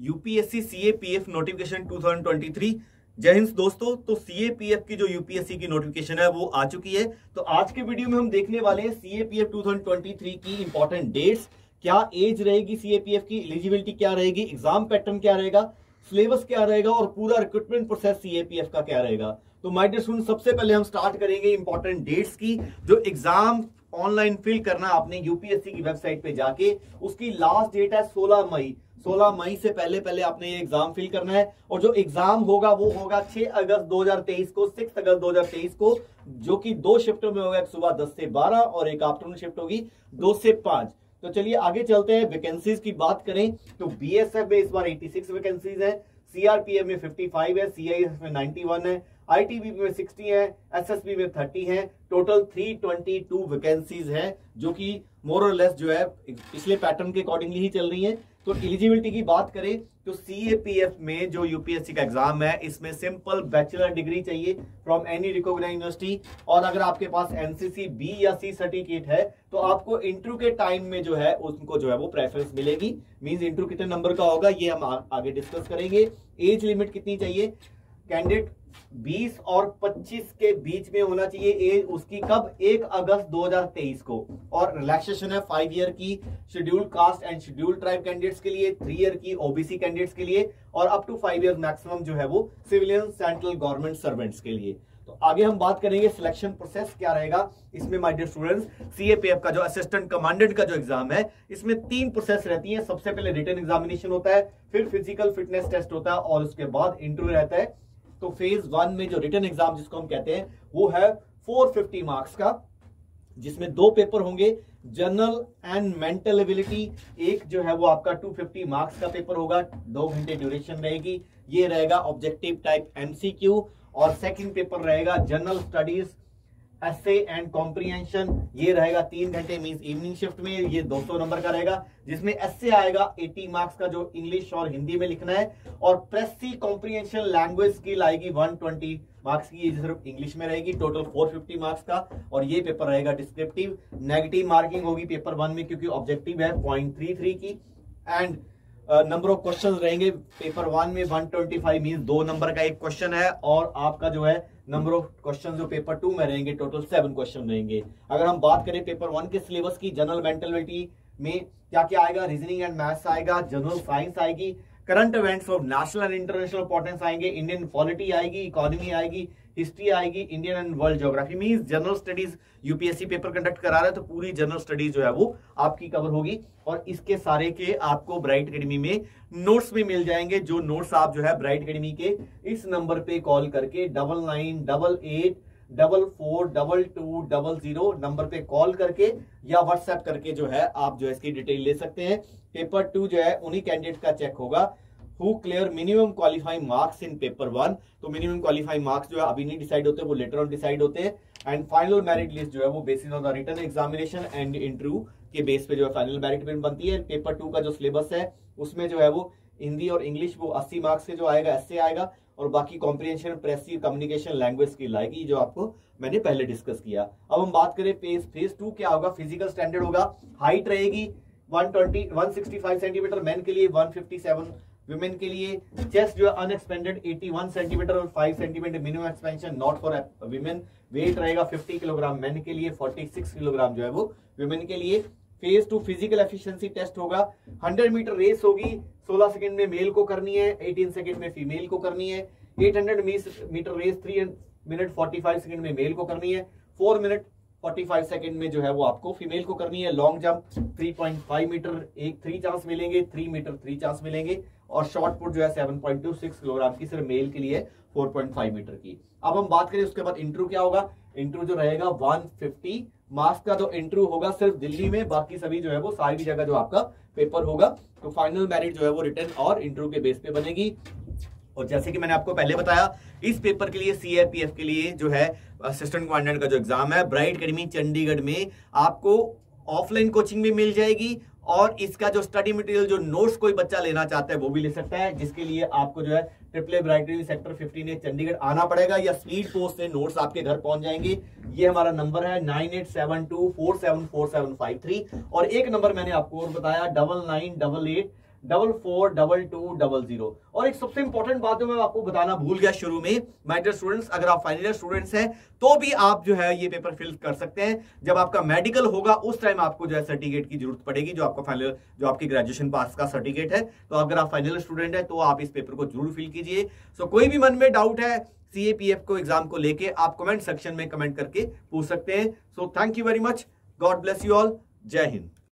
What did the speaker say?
UPSC CAPF notification 2023। जय हिंद दोस्तों। तो सीएपीएफ की जो यूपीएससी की नोटिफिकेशन है वो आ चुकी है। तो आज के वीडियो में हम देखने वाले हैं सीएपीएफ 2023 की इंपॉर्टेंट डेट्स, क्या एज रहेगी सीएपीएफ की, एलिजिबिलिटी क्या रहेगी, एग्जाम पैटर्न क्या रहेगा, सिलेबस क्या रहेगा और पूरा रिक्रूटमेंट प्रोसेस सीएपीएफ का क्या रहेगा। तो माय डियर स्टूडेंट, सबसे पहले हम स्टार्ट करेंगे इंपॉर्टेंट डेट्स की। जो एग्जाम ऑनलाइन फिल करना आपने यूपीएससी की वेबसाइट पे जाके, उसकी लास्ट डेट है 16 मई। 16 मई से पहले आपने ये एग्जाम फिल करना है। और जो एग्जाम होगा वो होगा 6 अगस्त 2023 को, 6 अगस्त 2023 को, जो कि 2 शिफ्टों में होगा, एक सुबह 10 से 12 और एक आफ्टरनून शिफ्ट होगी 2 से 5। तो चलिए आगे चलते हैं। वैकेंसीज की बात करें तो बीएसएफ में इस बार 86 वैकेंसीज है, सीआरपीएफ में 55 है, सीआईएसएफ में 91 है, आईटीबीपी में 60 है, एसएसबी में 30 है। टोटल 322 वैकेंसीज है, जो कि मोर और लेस जो है पिछले पैटर्न के अकॉर्डिंगली ही चल रही है। तो एलिजिबिलिटी की बात करें तो सीएपीएफ में जो यूपीएससी का एग्जाम है, इसमें सिंपल बैचलर डिग्री चाहिए फ्रॉम एनी रिकॉग्नाइज्ड यूनिवर्सिटी। और अगर आपके पास एनसीसी बी या सी सर्टिफिकेट है तो आपको इंटरव्यू के टाइम में जो है उनको जो है वो प्रेफरेंस मिलेगी। मींस इंटरव्यू कितने नंबर का होगा ये हम आगे डिस्कस करेंगे। एज लिमिट कितनी चाहिए, कैंडिडेट 20 और 25 के बीच में होना चाहिए एज उसकी। कब? 1 अगस्त 2023 को। और रिलैक्सेशन है 5 ईयर की scheduled caste and scheduled tribe candidates के लिए, 3 ईयर की ओबीसी कैंडिडेट्स के लिए, और अप टू 5 ईयर मैक्सिमम जो है वो सिविलियन सेंट्रल गवर्नमेंट सर्वेंट्स के लिए। तो आगे हम बात करेंगे सिलेक्शन प्रोसेस क्या रहेगा इसमें। माय डियर स्टूडेंट्स, सीएपीएफ का जो असिस्टेंट कमांडेंट का जो एग्जाम है, इसमें 3 प्रोसेस रहती है। सबसे पहले रिटन एग्जामिनेशन होता है, फिर फिजिकल फिटनेस टेस्ट होता है और उसके बाद इंटरव्यू रहता है। तो फेज 1 में जो रिटन एग्जाम जिसको हम कहते हैं वो है 450 मार्क्स का, जिसमें 2 पेपर होंगे, जनरल एंड मेंटल एबिलिटी। एक जो है वो आपका 250 मार्क्स का पेपर होगा, 2 घंटे ड्यूरेशन रहेगी। ये रहेगा ऑब्जेक्टिव टाइप एमसीक्यू। और सेकंड पेपर रहेगा general studies essay and comprehension. ये रहेगा 3 घंटे, मींस इवनिंग शिफ्ट में। ये 200 नंबर का रहेगा, जिसमें एसे आएगा 80 मार्क्स का, जो इंग्लिश और हिंदी में लिखना है। और प्रेसी कॉम्प्रिहेंशन लैंग्वेज स्किल आएगी 120 मार्क्स की, ये सिर्फ इंग्लिश में रहेगी। टोटल 450 मार्क्स का। और ये पेपर रहेगा डिस्क्रिप्टिव। नेगेटिव मार्किंग होगी पेपर 1 में, क्योंकि ऑब्जेक्टिव है 0.33 की। एंड नंबर ऑफ क्वेश्चन रहेंगे पेपर 1 में 125, मींस 2 नंबर का एक क्वेश्चन है। और आपका जो है नंबर ऑफ क्वेश्चन जो पेपर 2 में रहेंगे, टोटल 7 क्वेश्चन रहेंगे। अगर हम बात करें पेपर 1 के सिलेबस की, जनरल मेंटलिटी में क्या क्या आएगा, रीजनिंग एंड मैथ्स आएगा, जनरल साइंस आएगी, current events of national and international importance आएंगे, इंडियन पॉलिटी आएगी, इकोनॉमी आएगी, हिस्ट्री आएगी, Indian and world geography. Means general studies UPSC paper conduct करा रहा है, तो पूरी जनरल स्टडीज जो है वो आपकी कवर होगी। और इसके सारे के आपको ब्राइट एकेडमी में नोट्स भी मिल जाएंगे, जो नोट्स आप जो है ब्राइट एकेडमी के इस नंबर पे कॉल करके 9988442200 नंबर पे कॉल करके या व्हाट्सएप करके जो है आप जो है इसकी डिटेल ले सकते हैं। पेपर 2 जो है उन्हीं कैंडिडेट का चेक होगा who clear minimum qualifying marks in paper 1। तो मिनिमम क्वालिफाइंग मार्क्स जो है अभी नहीं डिसाइड होते, वो लेटर ऑन डिसाइड होते हैं। एंड फाइनल मेरिट लिस्ट जो है वो basis on the written examination and interview के बेस पे जो है फाइनल मेरिट लिस्ट बनती है। पेपर 2 का जो सिलेबस है उसमें जो है वो हिंदी और इंग्लिश वो 80 मार्क्स से जो आएगा, ऐसे आएगा। और बाकी कॉम्प्रिहेंशन, प्रेसी, कम्युनिकेशन, लैंग्वेज स्किल आएगी, जो आपको मैंने पहले डिस्कस किया। अब हम बात करें फेज 2 क्या होगा। फिजिकल स्टैंडर्ड होगा, हाइट रहेगी 165 सेंटीमीटर मेन के लिए, 157 विमेन के लिए। चेस्ट जो है अनएक्सपेंडेड 81 सेंटीमीटर और 5 centimetre minimum expansion not for women. Weight रहेगा 50 किलोग्राम मेन के लिए, 46 किलोग्राम जो है वो विमेन के लिए। फेज 2 फिजिकल एफिशिएंसी टेस्ट होगा। 100 मीटर रेस होगी, 16 सेकंड में मेल को करनी है, 18 सेकंड में फीमेल को करनी है। 800 मीटर रेस 3 मिनट 45 सेकंड में मेल को करनी है, 4 मिनट 45 सेकंड में जो है वो आपको फीमेल को करनी है। लॉन्ग जंप 3.5 मीटर 3 चांस मिलेंगे, 3 मीटर 3 चांस मिलेंगे। और शॉर्ट पुट जो है 7.26 किलोग्राम की, सिर्फ मेल के लिए 4.5 मीटर की। अब हम बात करें उसके बाद इंटरव्यू क्या होगा। इंटरव्यू जो रहेगा 150 मार्क्स का जो इंटरव्यू होगा सिर्फ दिल्ली में, बाकी सभी जो है वो सारी जगह जो आपका पेपर होगा। तो फाइनल मेरिट जो है वो रिटन और इंटरव्यू के बेस पे बनेगी। और जैसे कि मैंने आपको पहले बताया, इस पेपर के लिए सीएपीएफ के लिए जो है असिस्टेंट कमांडेंट का जो एग्जाम है, ब्राइट एकेडमी चंडीगढ़ में आपको ऑफलाइन कोचिंग भी मिल जाएगी। और इसका जो स्टडी मटेरियल, जो नोट्स कोई बच्चा लेना चाहता है वो भी ले सकता है, जिसके लिए आपको जो है triple a bright academy sector 15 Chandigarh आना पड़ेगा, या स्पीड पोस्ट से नोट्स आपके घर पहुंच जाएंगे। ये हमारा नंबर है 9872474753। और एक नंबर मैंने आपको और बताया 9988 944200। और एक सबसे इंपॉर्टेंट बात जो मैं आपको बताना भूल गया शुरू में, माय डियर स्टूडेंट्स, अगर आप फाइनल ईयर स्टूडेंट्स हैं तो भी आप जो है ये पेपर फिल कर सकते हैं। जब आपका मेडिकल होगा उस टाइम आपको जो है सर्टिफिकेट की जरूरत पड़ेगी, जो आपका फाइनल, जो आपकी ग्रेजुएशन पास का सर्टिफिकेट है। तो अगर आप फाइनल स्टूडेंट है तो आप इस पेपर को जरूर फिल कीजिए। सो कोई भी मन में डाउट है CAPF को एग्जाम को लेके, आप कमेंट सेक्शन में कमेंट करके पूछ सकते हैं। So thank you very much, God bless you all, जय हिंद।